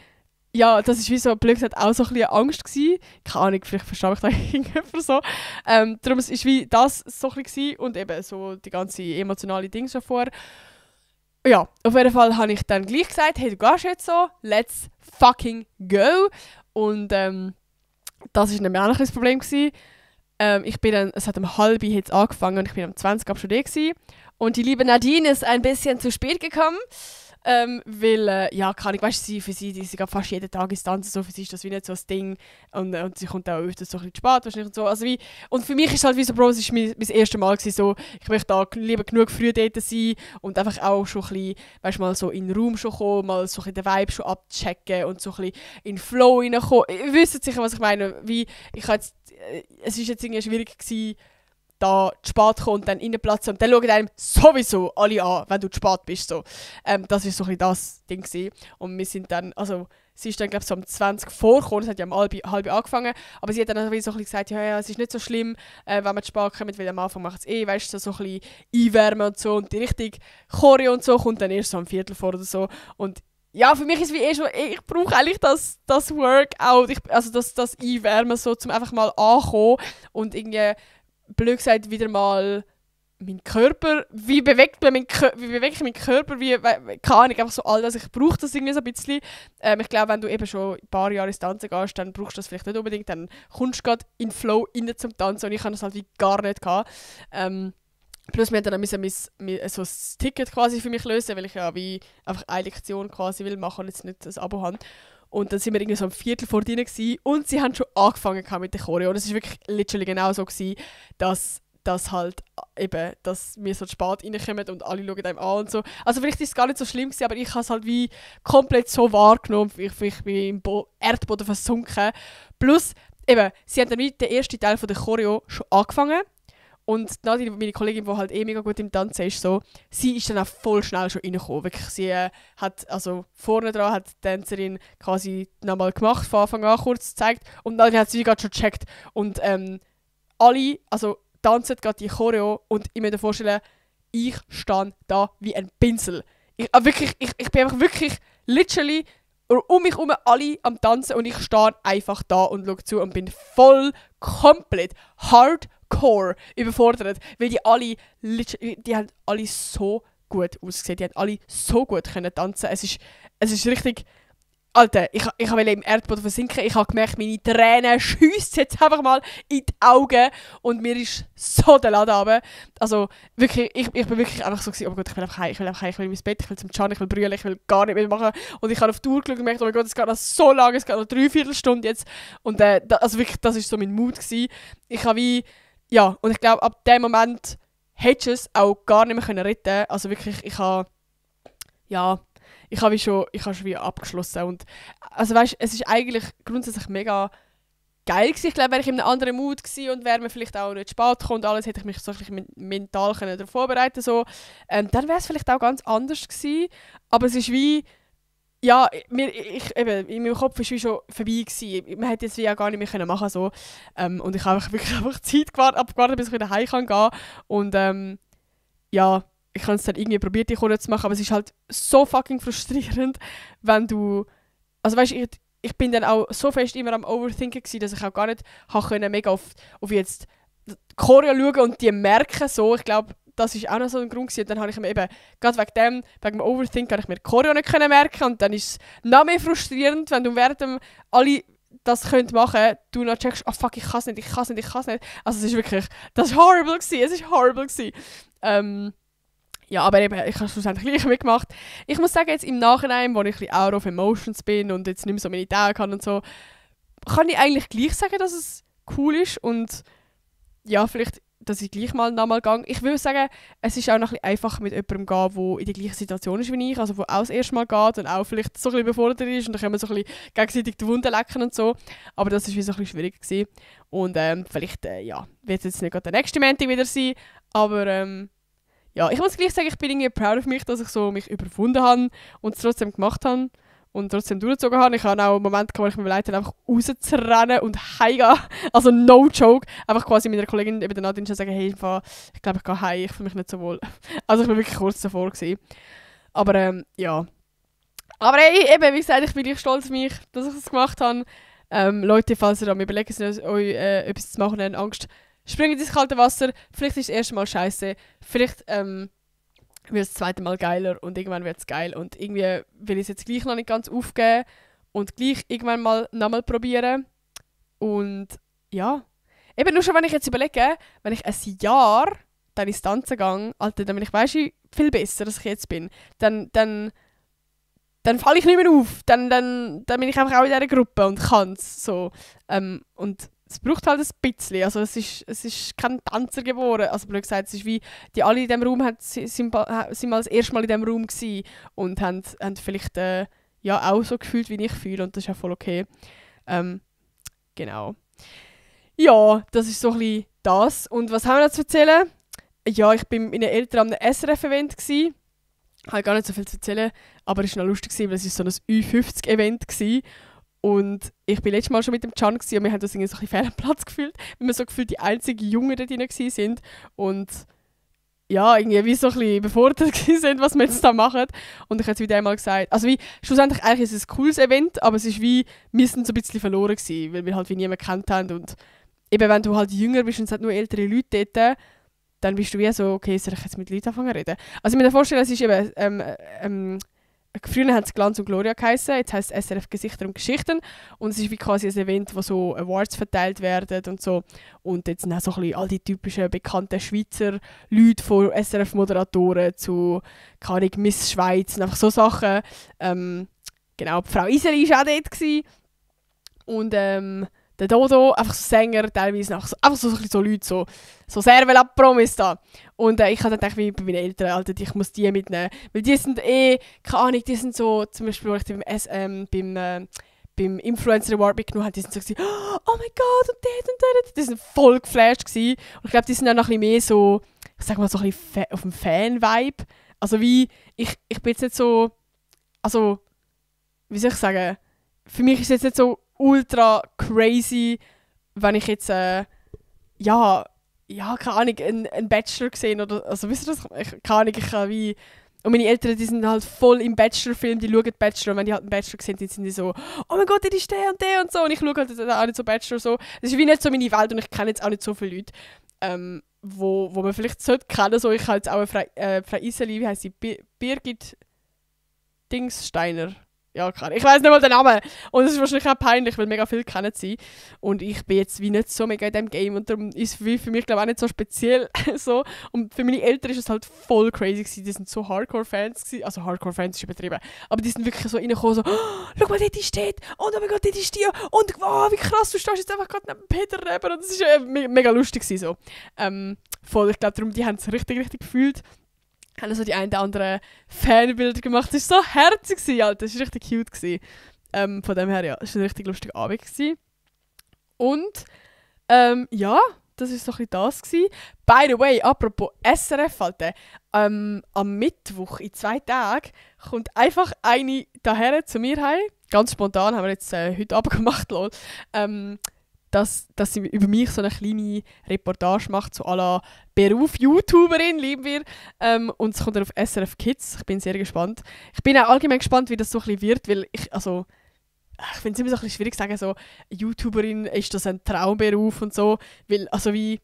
ja, das ist wie so, blöd gesagt, auch so ein bisschen Angst gewesen. Keine Ahnung, vielleicht verstehe ich da irgendjemand so. Darum es ist wie das so ein bisschen und eben so die ganze emotionale Dinge schon vorher. Ja, auf jeden Fall habe ich dann gleich gesagt, hey, du gehst jetzt so, let's fucking go. Und das war nämlich auch noch ein Problem gewesen. Es hat um 12:30 jetzt angefangen und ich bin um 20 ab schon da gewesen. Und die liebe Nadine ist ein bisschen zu spät gekommen. weil, ja, kann ich, weißt du, für sie geht fast jeden Tag ins Tanzen, so, für sie ist das wie nicht so ein Ding und sie kommt auch öfters so ein bisschen spät wahrscheinlich und so, also wie, und für mich ist es halt wie so, Bro, es war mein erstes Mal gewesen, so, ich möchte da lieber genug früh dort sein und einfach auch schon ein bisschen, weißt du, mal so in den Raum schon kommen, mal so ein bisschen den Vibe schon abchecken und so ein bisschen in den Flow reinkommen. Ihr wisst sicher, was ich meine, wie, es ist jetzt irgendwie schwierig gewesen, da zu spät kommen und dann reinplatzen. Und dann schauen einem sowieso alle an, wenn du zu spät bist. So. Das war so ein bisschen das Ding gewesen. Und wir sind dann, also sie ist dann glaube ich so um 20 vorgekommen, es hat ja um halb angefangen, aber sie hat dann so ein bisschen gesagt, ja, es ist nicht so schlimm, wenn man zu spät kommt, weil am Anfang macht es weißt du, so ein bisschen einwärmen und so und die richtige Choreo und so kommt dann erst so am Viertel vor oder so. Und ja, für mich ist es wie schon, ich brauche eigentlich das Workout, also das Einwärmen so, um einfach mal ankommen und irgendwie blöd gesagt, wieder mal mein Körper, wie bewege ich meinen Körper, keine Ahnung, einfach so all das, ich brauche das irgendwie so ein bisschen. Ich glaube, wenn du eben schon ein paar Jahre ins Tanzen gehst, dann brauchst du das vielleicht nicht unbedingt, dann kommst du gerade in den Flow rein zum Tanzen und ich habe das halt wie gar nicht gehabt. Plus wir dann so ein Ticket quasi für mich lösen, weil ich ja wie einfach eine Lektion quasi will machen und jetzt nicht das Abo habe. Und dann sind wir irgendwie so am Viertel vor ihnen und sie haben schon angefangen mit der Choreo. Und es war wirklich literally genau so gewesen, dass halt eben, dass wir so spät reinkommen und alle schauen einem an und so. Also vielleicht ist es gar nicht so schlimm gewesen, aber ich habe es halt wie komplett so wahrgenommen. Ich bin im Erdboden versunken. Plus, eben, sie haben dann wie den ersten Teil von der Choreo schon angefangen. Und Nadine, meine Kollegin, die halt mega gut im Tanzen ist, so, sie ist dann auch voll schnell schon reingekommen. Wirklich, sie hat, also vorne dran hat die Tänzerin quasi nochmal gemacht, von Anfang an kurz gezeigt. Und Nadine hat sie gerade schon gecheckt. Und alle, also tanzen gerade die Choreo und ich muss mir vorstellen, ich stehe da wie ein Pinsel. Ich bin einfach wirklich, literally, um mich herum alle am Tanzen und ich stehe einfach da und schaue zu und bin voll, komplett hardcore überfordert, weil die haben alle so gut ausgesehen, die haben alle so gut können tanzen. Es ist richtig, Alter, ich wollte im Erdboden versinken, ich habe gemerkt, meine Tränen schiessen jetzt einfach mal in die Augen und mir ist so der Laden runter. Also wirklich, ich bin wirklich einfach so gewesen, oh Gott, ich will einfach heim, ich will ins Bett, ich will zum Can, ich will brüllen, ich will gar nicht mehr machen. Und ich habe auf die Uhr geschaut und gemerkt, oh mein Gott, es geht noch so lange, es geht noch 3/4 Stunde jetzt. Und also wirklich, das war so mein Mood gewesen. Ich habe wie, ja, und ich glaube, ab dem Moment hättest du es auch gar nicht mehr retten können. Also wirklich, ich habe schon wie abgeschlossen. Und, also weißt, es ist eigentlich grundsätzlich mega geil gewesen. Ich glaube, wäre ich in einem anderen Mood gewesen und wäre mir vielleicht auch nicht spät gekommen und alles, hätte ich mich so ein bisschen mental darauf vorbereiten so. Dann wäre es vielleicht auch ganz anders gewesen. Aber es ist wie, ja, in meinem Kopf war es wie schon vorbei gewesen. Man hätte jetzt wie auch gar nicht mehr machen können so. Und ich habe wirklich einfach Zeit abgewartet, bis ich wieder heim kann gehen. Und ja, ich habe es dann irgendwie probiert, die Choreo zu machen, aber es ist halt so fucking frustrierend, wenn du, also weißt, ich bin dann auch so fest immer am Overthinken gewesen, dass ich auch gar nicht mega auf jetzt die Choreo schauen und die merken so. Ich glaube, das ist auch noch so ein Grund gewesen. Dann habe ich mir eben, gerade wegen dem Overthinken, habe ich mir die Choreo nicht merken und dann ist es noch mehr frustrierend, wenn du während dem alle das könnt machen, du noch checkst, oh fuck, ich kann es nicht. Also es ist wirklich, das war horrible gewesen. Ja, aber eben, ich habe schlussendlich gleich mitgemacht. Ich muss sagen, jetzt im Nachhinein, wo ich ein bisschen out of emotions bin und jetzt nicht mehr so meine Tage habe und so, kann ich eigentlich gleich sagen, dass es cool ist und ja, vielleicht, dass ich gleich mal nochmal gehe. Ich würde sagen, es ist auch noch ein bisschen einfacher mit jemandem gehen, der in der gleichen Situation ist wie ich, also der auch das erste Mal geht und auch vielleicht so ein bisschen überfordert ist und dann können wir so ein bisschen gegenseitig die Wunden lecken und so. Aber das war wie so ein bisschen schwierig gewesen. Und vielleicht, wird es jetzt nicht gerade der nächste Montag wieder sein, aber ja, ich muss gleich sagen, ich bin irgendwie proud of mich, dass ich so mich überwunden habe und es trotzdem gemacht habe und trotzdem durchgezogen habe. Ich habe auch einen Moment gehabt, wo ich mir leid habe, einfach rauszurennen und heimgehen. Also no joke. Einfach quasi mit einer Kollegin, eben der Nadine, schon sagen, hey, ich glaube, ich gehe heim, ich fühle mich nicht so wohl. Also ich war wirklich kurz davor gewesen. Aber ja. Aber hey, eben, wie gesagt, ich bin gleich stolz auf mich, dass ich das gemacht habe. Leute, falls ihr am überlegen seid, euch etwas zu machen, habt Angst, springt ins kalte Wasser, vielleicht ist das erste Mal scheiße, vielleicht wird das zweite Mal geiler und irgendwann wird es geil und irgendwie will ich es jetzt gleich noch nicht ganz aufgeben und gleich irgendwann mal nochmal probieren und ja, eben nur schon, wenn ich jetzt überlege, wenn ich ein Jahr dann ins Tanzen gehe, Alter, dann bin ich, weißt du, viel besser, als ich jetzt bin, dann dann falle ich nicht mehr auf. Dann bin ich einfach auch in dieser Gruppe und kann es. So. Und es braucht halt ein bisschen. Also es ist kein Tanzer geboren. Also blöd gesagt, es ist wie, die alle in diesem Raum sind mal das erste Mal in diesem Raum gewesen und haben vielleicht auch so gefühlt, wie ich fühle. Und das ist ja voll okay. Genau. Ja, das ist so ein bisschen das. Und was haben wir noch zu erzählen? Ja, ich war mit meinen Eltern am SRF-Event. Ich habe gar nicht so viel zu erzählen, aber es war noch lustig, weil es so ein U50-Event war. Und ich war letztes Mal schon mit dem Can und wir haben uns irgendwie so ein bisschen fehl am Platz gefühlt, weil wir so gefühlt die einzigen Jungen da drin waren. Und ja, irgendwie wie so ein bisschen befordert sind, was wir jetzt da machen. Und ich habe es wieder einmal gesagt, also wie, schlussendlich eigentlich ist es ein cooles Event, aber es ist wie, wir sind so ein bisschen verloren gewesen, weil wir halt wie niemanden gekannt haben. Und eben, wenn du halt jünger bist und es hat nur ältere Leute dort, dann bist du wie so, okay, soll ich jetzt mit Leuten anfangen zu reden? Also ich muss mir vorstellen, es ist eben, früher hat es Glanz und Gloria geheißen, jetzt heisst es SRF Gesichter und Geschichten und es ist wie quasi ein Event, wo so Awards verteilt werden und so. Und jetzt sind auch so ein bisschen all die typischen bekannten Schweizer Leute von SRF-Moderatoren zu, keine Ahnung, Miss Schweiz und einfach so Sachen. Genau, die Frau Iseli war auch dort gewesen. Und der Dodo, einfach so Sänger, teilweise einfach so Leute, so sehr well Promis da. Und ich habe dann gedacht, wie bei meinen Eltern, Alter, ich muss die mitnehmen. Weil die sind keine Ahnung, die sind so, zum Beispiel, wo ich die beim Influencer Award mitgenommen habe, die sind so gewesen, oh mein Gott, und dort. Die sind voll geflasht gewesen. Und ich glaube, die sind auch noch ein bisschen mehr so, ich sag mal so ein bisschen auf dem Fan-Vibe. Also wie, ich bin jetzt nicht so, also, wie soll ich sagen, für mich ist es jetzt nicht so ultra crazy, wenn ich jetzt, keine Ahnung, einen Bachelor gesehen oder, also wisst ihr das? Keine Ahnung, ich kann wie, und meine Eltern, die sind halt voll im Bachelor-Film, die schauen Bachelor, und wenn die halt einen Bachelor sehen, dann sind die so, oh mein Gott, der ist der und so, und ich schaue halt auch nicht so Bachelor so. Das ist wie nicht so meine Welt und ich kenne jetzt auch nicht so viele Leute, wo man vielleicht sollte kennen, so, ich habe jetzt auch eine Frau Iseli, wie heisst sie, Birgit Dingssteiner. Ja, klar. Ich weiss nicht mal den Namen. Und es ist wahrscheinlich auch peinlich, weil mega viele kennen sie. Und ich bin jetzt wie nicht so mega in diesem Game. Und darum ist es für mich, glaube ich, auch nicht so speziell. So. Und für meine Eltern ist es halt voll crazy gewesen. Die sind so Hardcore-Fans gewesen. Also Hardcore-Fans ist übertrieben. Aber die sind wirklich so reingekommen, so, oh, schau mal, dort ist dort. Und oh mein Gott, dort ist die. Und wow, wie krass, du stehst jetzt einfach gerade neben Peter Reber. Und das ist mega lustig gewesen, so. Voll, ich glaube, darum, die haben es richtig, richtig gefühlt. Haben also die ein oder andere Fanbilder gemacht. Das war so herzig, Alter. Das war richtig cute gewesen. Von dem her, ja, es war ein richtig lustiger Abend gewesen. Und, ja, das war so ein bisschen das gewesen. By the way, apropos SRF, Alter, am Mittwoch, in 2 Tagen, kommt einfach eine daher zu mir heim. Ganz spontan, haben wir jetzt heute Abend gemacht, lol. Dass sie über mich so eine kleine Reportage macht, so à la Beruf YouTuberin, lieben wir. Und es kommt dann auf SRF Kids. Ich bin sehr gespannt. Ich bin auch allgemein gespannt, wie das so ein bisschen wird, weil ich finde es immer so ein bisschen schwierig zu sagen, so YouTuberin, ist das ein Traumberuf und so, weil, also wie,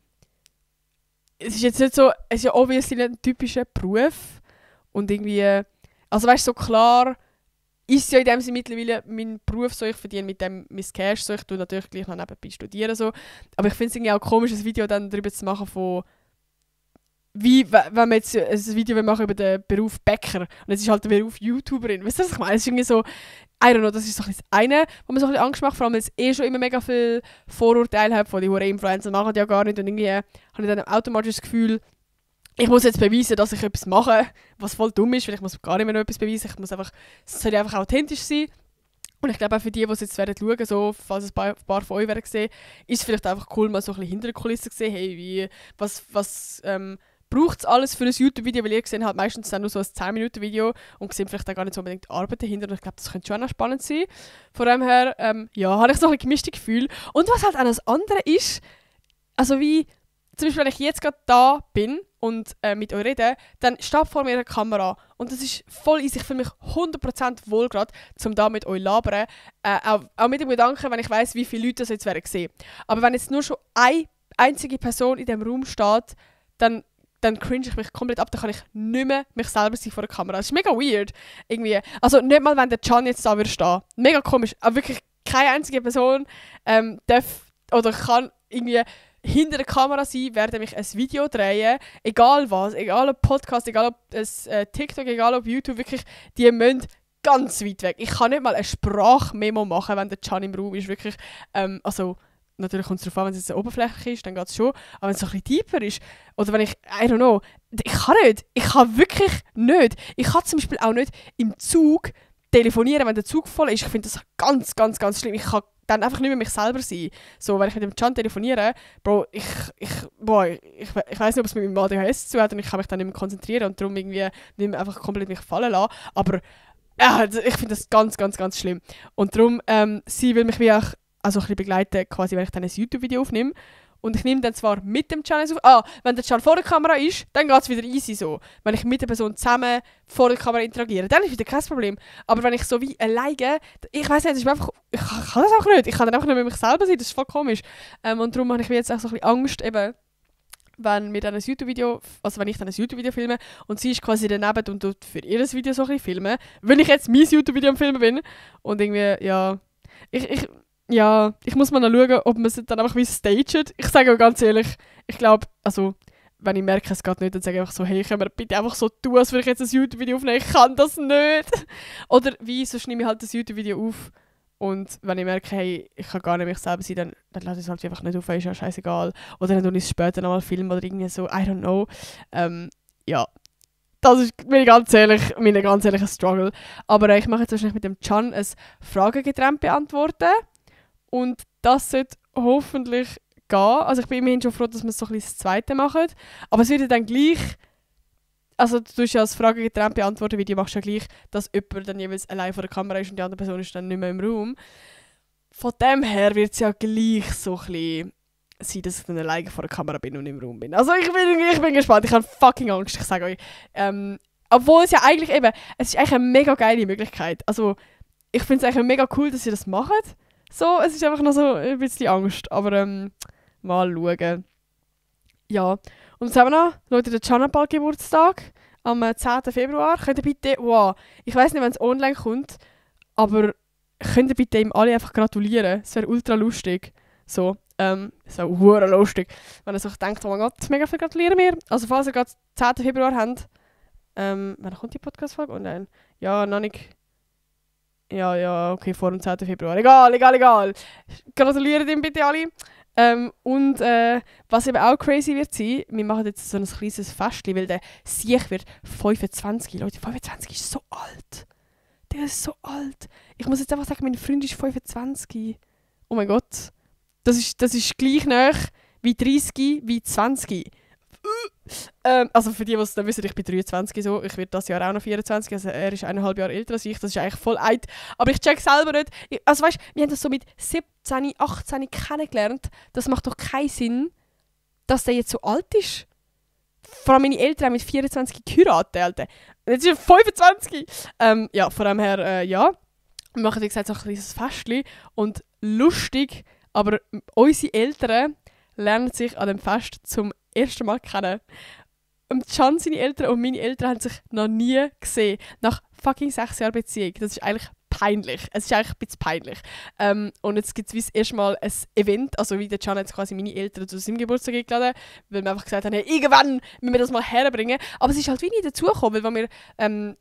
es ist jetzt nicht so, es ist ja obviously nicht ein typischer Beruf und irgendwie, also weißt du, so klar, ist ja in dem Sinne mittlerweile mein Beruf, so ich verdiene mit dem mein Cash, so ich tue natürlich gleich noch nebenbei studieren, so. Aber ich finde es irgendwie auch komisch, ein Video dann darüber zu machen von wie, wenn wir jetzt ein Video machen über den Beruf Bäcker und es ist halt der Beruf YouTuberin, weißt du, was ich meine? Es ist irgendwie so, I don't know, das ist so ein bisschen das eine, was mir so ein bisschen Angst macht, vor allem weil es schon immer mega viel Vorurteile hat von die Influencer machen die ja gar nicht und irgendwie habe ich dann automatisch das Gefühl, ich muss jetzt beweisen, dass ich etwas mache, was voll dumm ist, weil ich muss gar nicht mehr noch etwas beweisen. Es soll einfach authentisch sein. Und ich glaube auch für die es jetzt werden schauen, so, falls es ein paar von euch werden sehen, ist es vielleicht einfach cool, mal so ein bisschen hinter der Kulisse zu sehen, hey, was braucht es alles für ein YouTube-Video, weil ihr gesehen halt meistens dann nur so ein 10-Minuten-Video und sehen vielleicht auch gar nicht so unbedingt Arbeit dahinter. Und ich glaube, das könnte schon auch spannend sein. Von dem her, habe ich so ein gemischtes Gefühl. Und was halt auch das andere ist, also wie, zum Beispiel, wenn ich jetzt gerade da bin und mit euch rede, dann steht vor mir eine Kamera. Und das ist voll easy. Ich fühle mich 100% wohl gerade, um da mit euch labern. Auch mit dem Gedanken, wenn ich weiss, wie viele Leute das jetzt werden sehen. Aber wenn jetzt nur schon eine einzige Person in diesem Raum steht, dann cringe ich mich komplett ab. Dann kann ich nicht mehr mich selber sein vor der Kamera. Das ist mega weird. Irgendwie. Also nicht mal, wenn der Can jetzt da würde stehen. Mega komisch. Aber wirklich keine einzige Person darf oder kann irgendwie hinter der Kamera sein, werde ich ein Video drehen, egal was, egal ob Podcast, egal ob TikTok, egal ob YouTube, wirklich, die müssen ganz weit weg. Ich kann nicht mal eine Sprachmemo machen, wenn der Can im Raum ist. Wirklich, also natürlich kommt es darauf an, wenn es jetzt eine Oberfläche ist, dann geht es schon. Aber wenn es so ein bisschen tiefer ist, oder wenn ich, I don't know, ich kann nicht. Ich kann wirklich nicht. Ich kann zum Beispiel auch nicht im Zug telefonieren, wenn der Zug voll ist. Ich finde das ganz, ganz, ganz schlimm. Ich kann dann einfach nicht mehr mich selber sein. So, wenn ich mit dem Can telefoniere, Bro, ich weiss nicht, ob es mit meinem ADHS zu hat und ich kann mich dann nicht mehr konzentrieren und darum irgendwie nicht mehr einfach komplett mich fallen lassen. Aber ja, ich finde das ganz, ganz, ganz schlimm. Und darum, sie will mich wie auch also ein bisschen begleiten, quasi, wenn ich dann ein YouTube-Video aufnehme. Und ich nehme dann zwar mit dem Can auf. Wenn der Can vor der Kamera ist, dann geht es wieder easy so. Wenn ich mit der Person zusammen vor der Kamera interagiere, dann ist wieder kein Problem. Aber wenn ich so wie alleine, ich weiss nicht, das ist einfach, ich kann das auch nicht. Ich kann dann einfach nicht mit mich selber sein, das ist voll komisch. Und darum habe ich jetzt auch so ein bisschen Angst, eben, wenn wir dann ein YouTube-Video, also wenn ich dann ein YouTube-Video filme und sie ist quasi daneben und tut für ihr Video so ein bisschen filmen, wenn ich jetzt mein YouTube-Video am Filmen bin und irgendwie, ja, ich muss mal noch schauen, ob man es dann einfach wie staged. Ich sage auch ganz ehrlich, ich glaube, also, wenn ich merke, es geht nicht, dann sage ich einfach so, hey, können wir bitte einfach so tun, als würde ich jetzt ein YouTube-Video aufnehmen. Ich kann das nicht. Oder wie, sonst nehme ich halt das YouTube-Video auf und wenn ich merke, hey, ich kann gar nicht mich selber sein, dann lasse ich es halt einfach nicht auf, ist ja scheißegal. Oder dann tue ich es später nochmal filmen oder irgendwie so, I don't know. Ja, das ist mein ganz ehrlicher Struggle. Aber ich mache jetzt wahrscheinlich mit dem Can ein Fragengetrennt beantworten. Und das sollte hoffentlich gehen. Also ich bin immerhin schon froh, dass wir es so ein bisschen das Zweite machen. Aber es wird ja dann gleich, also du tust ja als Frage getrennt beantworten, Video machst du ja gleich, dass jemand dann jeweils allein vor der Kamera ist und die andere Person ist dann nicht mehr im Raum. Von dem her wird es ja gleich so ein bisschen sein, dass ich dann alleine vor der Kamera bin und im Raum bin. Also ich bin gespannt, ich habe fucking Angst, ich sage euch. Obwohl es ja eigentlich eben, es ist eigentlich eine mega geile Möglichkeit. Also ich finde es eigentlich mega cool, dass ihr das macht. So, es ist einfach noch so ein bisschen Angst, aber mal schauen. Ja, und jetzt haben wir noch, Leute, der Can hat bald Geburtstag, am 10. Februar. Könnt ihr bitte, wow, ich weiss nicht, wenn es online kommt, aber könnt ihr bitte ihm alle einfach gratulieren? Es wäre ultra lustig. So, so hure lustig. Wenn er sich denkt, oh mein Gott, mega viel gratulieren wir. Also falls ihr gerade 10. Februar habt, wann kommt die Podcast-Folge online? Ja, noch nicht. Ja, okay, vor dem 10. Februar. Egal. Gratuliert ihm bitte alle. Was eben auch crazy wird sein, wir machen jetzt so ein kleines Festchen, weil der Sieg wird 25. Leute, 25 ist so alt. Der ist so alt. Ich muss jetzt einfach sagen, mein Freund ist 25. Oh mein Gott. Das ist gleich nah wie 30, wie 20. Also für die, die es dann wissen, ich bin 23 so, ich werde das Jahr auch noch 24, also er ist 1,5 Jahre älter als ich, das ist eigentlich voll alt. Aber ich check selber nicht, also weißt, wir haben das so mit 17, 18 kennengelernt, das macht doch keinen Sinn, dass der jetzt so alt ist. Vor allem meine Eltern haben mit 24 geheiratet, Alter. Jetzt ist er 25! Ja, von dem her, ja. Wir machen, wie gesagt, so ein kleines Festchen und lustig, aber unsere Eltern lernen sich an dem Fest zum ersten Mal kennen. Und Can, seine Eltern und meine Eltern haben sich noch nie gesehen. Nach fucking 6 Jahren Beziehung. Das ist eigentlich peinlich. Es ist eigentlich ein bisschen peinlich. Und jetzt gibt es wie das erste Mal ein Event, also wie der Can hat quasi meine Eltern zu seinem Geburtstag eingeladen, weil wir einfach gesagt haben, hey, irgendwann müssen wir das mal herbringen. Aber es ist halt wie nie dazugekommen, weil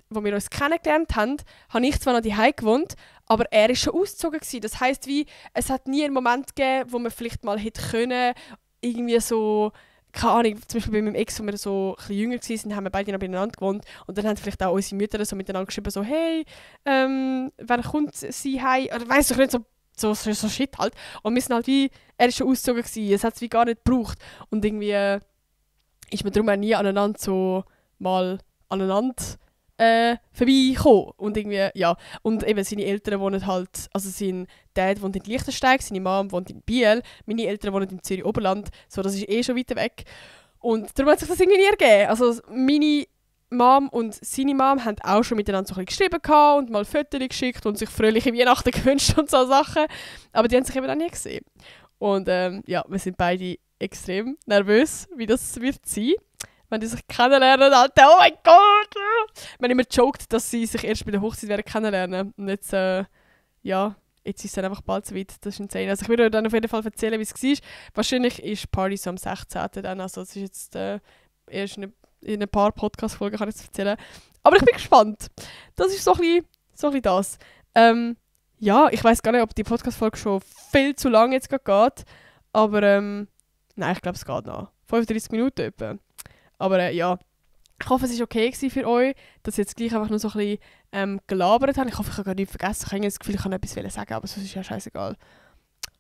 wo wir uns kennengelernt haben, habe ich zwar noch daheim gewohnt, aber er war schon ausgezogen gewesen. Das heisst, wie, es hat nie einen Moment gegeben, wo man vielleicht mal hätte können, irgendwie so, keine Ahnung, zum Beispiel bei meinem Ex, wo wir so ein bisschen jünger waren, haben wir beide noch beieinander gewohnt und dann haben vielleicht auch unsere Mütter so miteinander geschrieben, so hey, wann kommt sie heim? Oder weiss ich nicht, so Shit halt. Und wir sind halt wie, er war schon ausgezogen gewesen, es hat es wie gar nicht gebraucht. Und irgendwie ist man darum auch nie aneinander so mal aneinander vorbeikommen. Und irgendwie, ja. Und eben seine Eltern wohnen halt, also sein Dad wohnt in Liechtenstein, seine Mom wohnt in Biel, meine Eltern wohnen im Zürich-Oberland, so, das ist schon weiter weg. Und darum hat sich das irgendwie nie ergeben. Also meine Mom und seine Mom haben auch schon miteinander so ein bisschen geschrieben und mal Fotos geschickt und sich fröhliche Weihnachten gewünscht und so Sachen. Aber die haben sich eben auch nie gesehen. Und ja, wir sind beide extrem nervös, wie das wird sein. Wenn die sich kennenlernen, Alter, oh mein Gott! Wir haben immer gejoked, dass sie sich erst bei der Hochzeit werden kennenlernen. Und jetzt, ja, jetzt ist es dann einfach bald so weit. Das ist insane. Also ich würde euch dann auf jeden Fall erzählen, wie es war. Wahrscheinlich ist die Party so am 16. dann. Also es ist jetzt erst in ein paar Podcast-Folgen kann ich es erzählen. Aber ich bin gespannt. Das ist so ein bisschen so ein bisschen das. Ja, ich weiss gar nicht, ob die Podcast-Folge schon viel zu lang jetzt geht. Aber nein, ich glaube, es geht noch. 35 Minuten etwa. Aber ja, ich hoffe, es war okay für euch, dass ich jetzt gleich einfach nur so ein bisschen gelabert habe. Ich hoffe, ich habe gar nichts vergessen. Ich habe das Gefühl, ich kann etwas sagen, aber sonst ist ja scheißegal.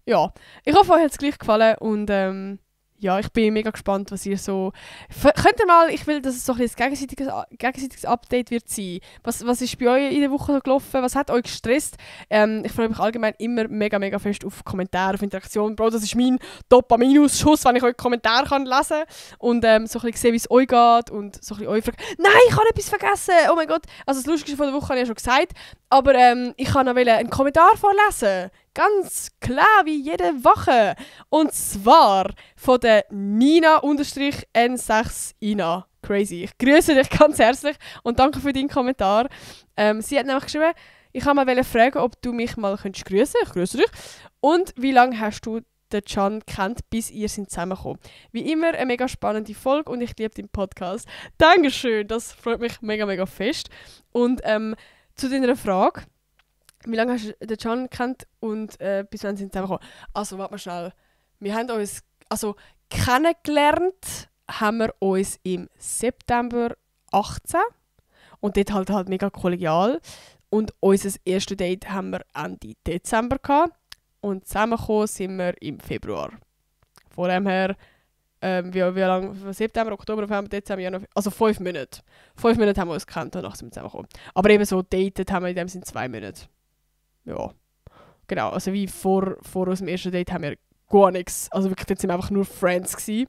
Ja, ich hoffe, euch hat es gleich gefallen und ja, ich bin mega gespannt, was ihr so... Könnt ihr mal, ich will, dass es so ein gegenseitiges Update wird sein. Was ist bei euch in der Woche so gelaufen? Was hat euch gestresst? Ich freue mich allgemein immer mega, mega fest auf Kommentare, auf Interaktion. Bro, das ist mein Dopaminausschuss, wenn ich euch Kommentare kann lesen kann und so ein bisschen sehen, wie es euch geht und so ein bisschen euch fragen. Nein, ich habe etwas vergessen! Oh mein Gott! Also das Lustigste von der Woche habe ich ja schon gesagt, aber ich kann noch einen Kommentar vorlesen. Ganz klar, wie jede Woche. Und zwar von der Nina_N6Ina. Crazy. Ich grüße dich ganz herzlich und danke für deinen Kommentar. Sie hat nämlich geschrieben, ich wollte mal fragen, ob du mich mal grüßen könntest. Ich grüße dich. Und wie lange hast du den Can kennt, bis ihr sind zusammengekommen? Wie immer eine mega spannende Folge und ich liebe den Podcast. Dankeschön, das freut mich mega, mega fest. Und zu deiner Frage, wie lange hast du den Can kennt und bis wann sind sie zusammengekommen? Also, warte mal schnell. Wir haben uns, also kennengelernt haben wir uns im September 18 und dort halt mega kollegial. Und unser erstes Date haben wir Ende Dezember gehabt und zusammengekommen sind wir im Februar. Von dem her, wie lange? September, Oktober, November, Dezember, Januar, also 5 Monate. 5 Monate haben wir uns gekannt und danach sind wir zusammengekommen. Aber eben so datet haben wir in dem Sinne 2 Monate. Ja, genau. Also wie vor unserem ersten Date haben wir gar nichts. Also wirklich, dort sind wir einfach nur Friends gewesen.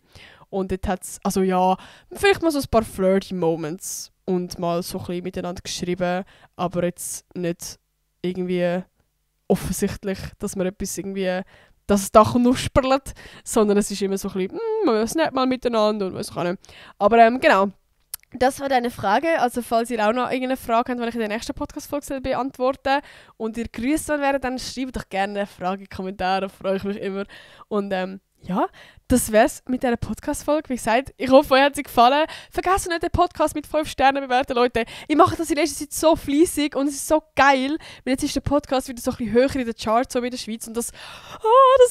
Und dort hat es, also ja, vielleicht mal so ein paar flirty Moments und mal so ein bisschen miteinander geschrieben, aber jetzt nicht irgendwie offensichtlich, dass man etwas irgendwie, dass es da knusperlt, sondern es ist immer so ein bisschen, man weiß nicht mal miteinander und weiß auch nicht. Aber genau. Das war deine Frage. Also falls ihr auch noch irgendeine Frage habt, die ich in der nächsten Podcast-Folge beantworten und ihr grüßt werden, dann schreibt doch gerne eine Frage in die Kommentare, freue ich mich immer. Und ja, das wär's mit dieser Podcast-Folge. Wie gesagt, ich hoffe, euch hat sie gefallen. Vergesst nicht, den Podcast mit 5 Sternen bewerten, Leute. Ich mache das in letzter Zeit so fleissig und es ist so geil, weil jetzt ist der Podcast wieder so ein bisschen höher in den Charts, so wie in der Schweiz. Und das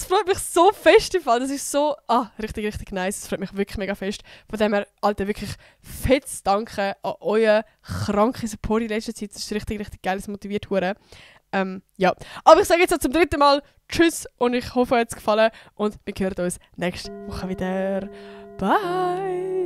freut mich so fest im Fall. Das ist so, richtig, richtig nice. Das freut mich wirklich mega fest. Von dem her, Alter, wirklich fettes Danke an euren kranken Support in letzter Zeit. Das ist richtig, richtig geil. Das motiviert hure. Ja, aber ich sage jetzt zum 3. Mal Tschüss und ich hoffe, euch hat es gefallen und wir hören uns nächste Woche wieder. Bye!